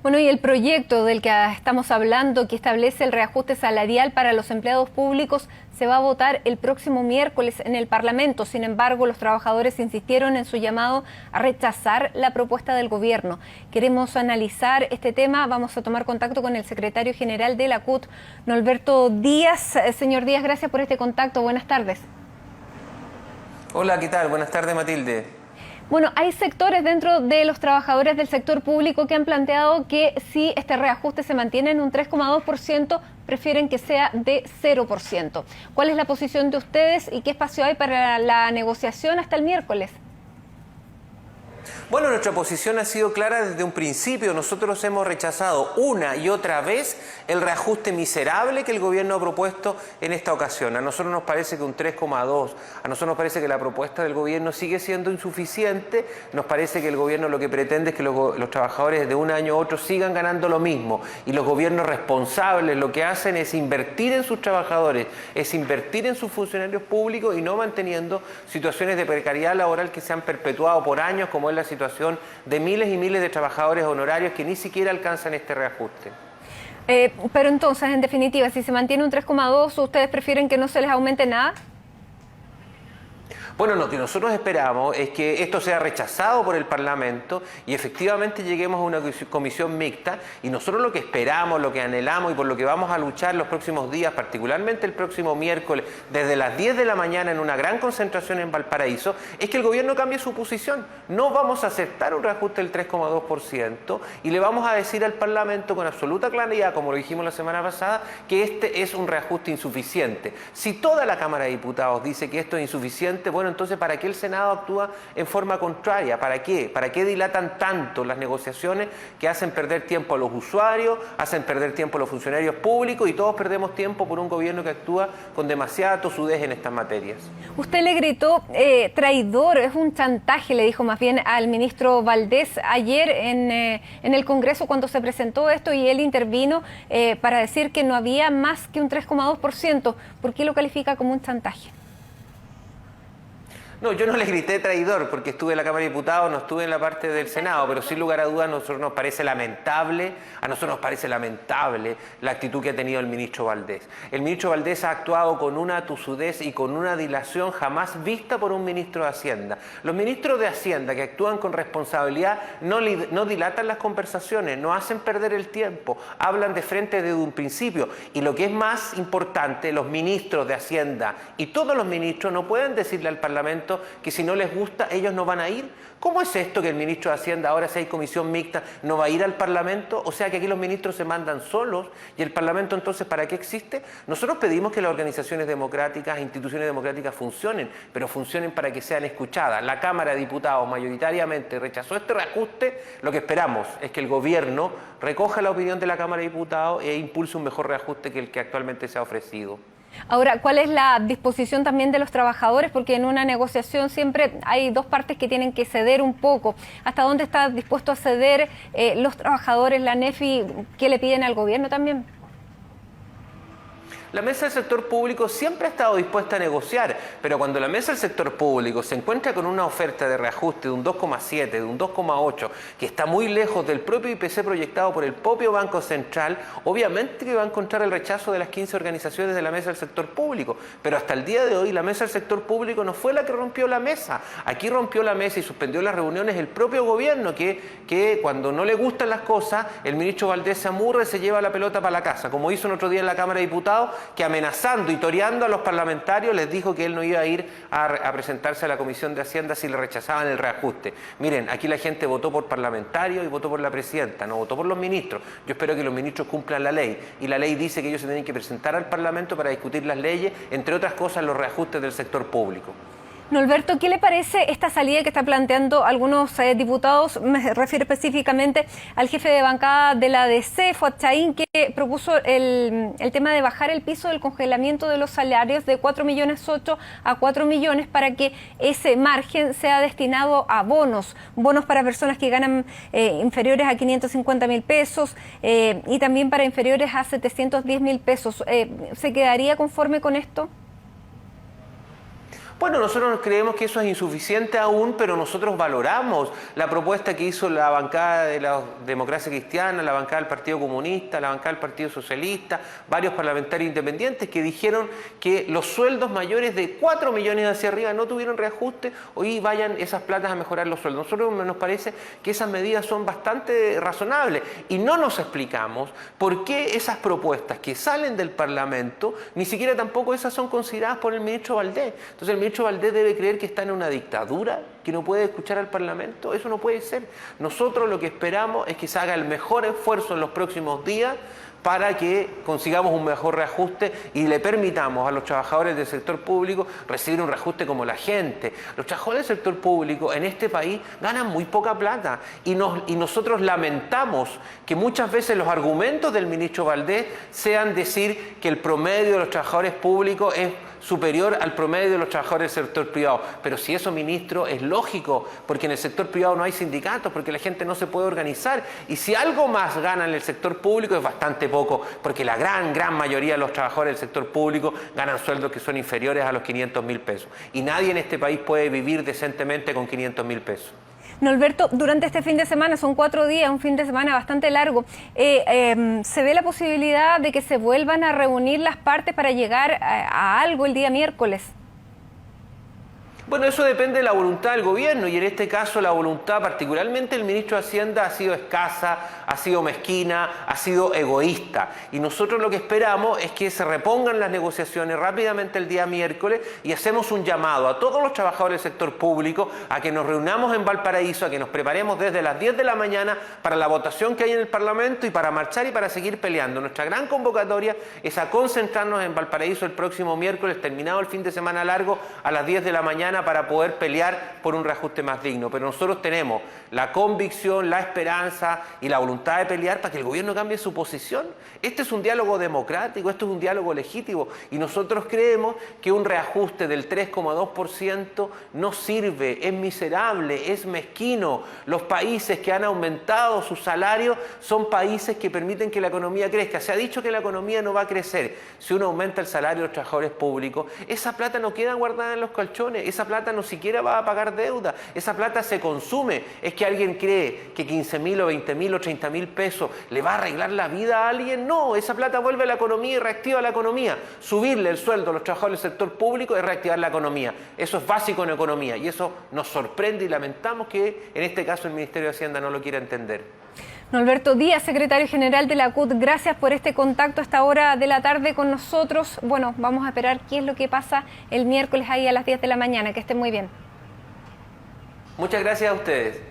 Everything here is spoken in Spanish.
Bueno, y el proyecto del que estamos hablando, que establece el reajuste salarial para los empleados públicos, se va a votar el próximo miércoles en el Parlamento. Sin embargo, los trabajadores insistieron en su llamado a rechazar la propuesta del gobierno. Queremos analizar este tema. Vamos a tomar contacto con el secretario general de la CUT, Norberto Díaz. Señor Díaz, gracias por este contacto. Buenas tardes. Hola, ¿qué tal? Buenas tardes, Matilde. Bueno, hay sectores dentro de los trabajadores del sector público que han planteado que si este reajuste se mantiene en un 3,2%, prefieren que sea de 0%. ¿Cuál es la posición de ustedes y qué espacio hay para la negociación hasta el miércoles? Bueno, nuestra posición ha sido clara desde un principio. Nosotros hemos rechazado una y otra vez el reajuste miserable que el gobierno ha propuesto en esta ocasión. A nosotros nos parece que un 3,2, a nosotros nos parece que la propuesta del gobierno sigue siendo insuficiente, nos parece que el gobierno lo que pretende es que los trabajadores de un año a otro sigan ganando lo mismo, y los gobiernos responsables lo que hacen es invertir en sus trabajadores, es invertir en sus funcionarios públicos y no manteniendo situaciones de precariedad laboral que se han perpetuado por años, como es la situación de miles y miles de trabajadores honorarios que ni siquiera alcanzan este reajuste. Pero entonces, en definitiva, si se mantiene un 3,2, ¿ustedes prefieren que no se les aumente nada? Bueno, lo que nosotros esperamos es que esto sea rechazado por el Parlamento y efectivamente lleguemos a una comisión mixta, y nosotros lo que esperamos, lo que anhelamos y por lo que vamos a luchar los próximos días, particularmente el próximo miércoles, desde las 10 de la mañana en una gran concentración en Valparaíso, es que el gobierno cambie su posición. No vamos a aceptar un reajuste del 3,2% y le vamos a decir al Parlamento con absoluta claridad, como lo dijimos la semana pasada, que este es un reajuste insuficiente. Si toda la Cámara de Diputados dice que esto es insuficiente, bueno, entonces, ¿para qué el Senado actúa en forma contraria? ¿Para qué? ¿Para qué dilatan tanto las negociaciones que hacen perder tiempo a los usuarios, hacen perder tiempo a los funcionarios públicos, y todos perdemos tiempo por un gobierno que actúa con demasiada tosudez en estas materias? Usted le gritó traidor, es un chantaje, le dijo más bien al ministro Valdés ayer en el Congreso cuando se presentó esto, y él intervino para decir que no había más que un 3,2%. ¿Por qué lo califica como un chantaje? No, yo no le grité traidor porque estuve en la Cámara de Diputados, no estuve en la parte del Senado, pero sin lugar a dudas a nosotros nos parece lamentable la actitud que ha tenido el ministro Valdés. El ministro Valdés ha actuado con una tosudez y con una dilación jamás vista por un ministro de Hacienda. Los ministros de Hacienda que actúan con responsabilidad no dilatan las conversaciones, no hacen perder el tiempo, hablan de frente desde un principio, y lo que es más importante, los ministros de Hacienda y todos los ministros no pueden decirle al Parlamento que si no les gusta ellos no van a ir. ¿Cómo es esto que el ministro de Hacienda, ahora si hay comisión mixta, no va a ir al Parlamento? O sea que aquí los ministros se mandan solos, y el Parlamento entonces ¿para qué existe? Nosotros pedimos que las organizaciones democráticas, instituciones democráticas funcionen, pero funcionen para que sean escuchadas. La Cámara de Diputados mayoritariamente rechazó este reajuste. Lo que esperamos es que el gobierno recoja la opinión de la Cámara de Diputados e impulse un mejor reajuste que el que actualmente se ha ofrecido. Ahora, ¿cuál es la disposición también de los trabajadores? Porque en una negociación siempre hay dos partes que tienen que ceder un poco. ¿Hasta dónde está dispuesto a ceder los trabajadores, la NEFI? ¿Qué le piden al gobierno también? La mesa del sector público siempre ha estado dispuesta a negociar, pero cuando la mesa del sector público se encuentra con una oferta de reajuste de un 2,7, de un 2,8, que está muy lejos del propio IPC proyectado por el propio Banco Central, obviamente que va a encontrar el rechazo de las 15 organizaciones de la mesa del sector público. Pero hasta el día de hoy la mesa del sector público no fue la que rompió la mesa. Aquí rompió la mesa y suspendió las reuniones el propio gobierno, que cuando no le gustan las cosas, el ministro Valdés se amurra y se lleva la pelota para la casa, como hizo el otro día en la Cámara de Diputados, que amenazando y toreando a los parlamentarios les dijo que él no iba a ir a presentarse a la Comisión de Hacienda si le rechazaban el reajuste. Miren, aquí la gente votó por parlamentarios y votó por la presidenta, no votó por los ministros. Yo espero que los ministros cumplan la ley, y la ley dice que ellos se tienen que presentar al Parlamento para discutir las leyes, entre otras cosas los reajustes del sector público. Norberto, ¿qué le parece esta salida que está planteando algunos diputados? Me refiero específicamente al jefe de bancada de la DC, Fuad Chahín, que propuso el tema de bajar el piso del congelamiento de los salarios de 4,8 millones a 4 millones para que ese margen sea destinado a bonos para personas que ganan inferiores a 550.000 pesos y también para inferiores a 710.000 pesos. ¿Se quedaría conforme con esto? Bueno, nosotros creemos que eso es insuficiente aún, pero nosotros valoramos la propuesta que hizo la bancada de la Democracia Cristiana, la bancada del Partido Comunista, la bancada del Partido Socialista, varios parlamentarios independientes que dijeron que los sueldos mayores de 4 millones hacia arriba no tuvieron reajuste, hoy vayan esas platas a mejorar los sueldos. Nosotros nos parece que esas medidas son bastante razonables y no nos explicamos por qué esas propuestas que salen del Parlamento, ni siquiera tampoco esas son consideradas por el ministro Valdés. Entonces el ministro Valdés debe creer que está en una dictadura, que no puede escuchar al Parlamento. Eso no puede ser. Nosotros lo que esperamos es que se haga el mejor esfuerzo en los próximos días para que consigamos un mejor reajuste y le permitamos a los trabajadores del sector público recibir un reajuste como la gente. Los trabajadores del sector público en este país ganan muy poca plata y nosotros lamentamos que muchas veces los argumentos del ministro Valdés sean decir que el promedio de los trabajadores públicos es superior al promedio de los trabajadores del sector privado. Pero si eso, ministro, es lógico, porque en el sector privado no hay sindicatos, porque la gente no se puede organizar. Y si algo más gana en el sector público es bastante poco, porque la gran mayoría de los trabajadores del sector público ganan sueldos que son inferiores a los 500.000 pesos. Y nadie en este país puede vivir decentemente con 500.000 pesos. Norberto, durante este fin de semana, son 4 días, un fin de semana bastante largo, ¿se ve la posibilidad de que se vuelvan a reunir las partes para llegar a algo el día miércoles? Bueno, eso depende de la voluntad del gobierno y en este caso la voluntad, particularmente el ministro de Hacienda, ha sido escasa, ha sido mezquina, ha sido egoísta. Y nosotros lo que esperamos es que se repongan las negociaciones rápidamente el día miércoles y hacemos un llamado a todos los trabajadores del sector público a que nos reunamos en Valparaíso, a que nos preparemos desde las 10 de la mañana para la votación que hay en el Parlamento y para marchar y para seguir peleando. Nuestra gran convocatoria es a concentrarnos en Valparaíso el próximo miércoles, terminado el fin de semana largo, a las 10 de la mañana para poder pelear por un reajuste más digno. Pero nosotros tenemos la convicción, la esperanza y la voluntad de pelear para que el gobierno cambie su posición. Este es un diálogo democrático, esto es un diálogo legítimo y nosotros creemos que un reajuste del 3,2% no sirve, es miserable, es mezquino. Los países que han aumentado sus salarios son países que permiten que la economía crezca. Se ha dicho que la economía no va a crecer si uno aumenta el salario de los trabajadores públicos. Esa plata no queda guardada en los colchones, esa plata no siquiera va a pagar deuda, esa plata se consume. Es que alguien cree que 15.000 o 20.000 o 30.000 pesos le va a arreglar la vida a alguien. No, esa plata vuelve a la economía y reactiva la economía. Subirle el sueldo a los trabajadores del sector público es reactivar la economía. Eso es básico en economía y eso nos sorprende y lamentamos que en este caso el Ministerio de Hacienda no lo quiera entender. Norberto Díaz, secretario general de la CUT, gracias por este contacto a esta hora de la tarde con nosotros. Bueno, vamos a esperar qué es lo que pasa el miércoles ahí a las 10 de la mañana. Que estén muy bien. Muchas gracias a ustedes.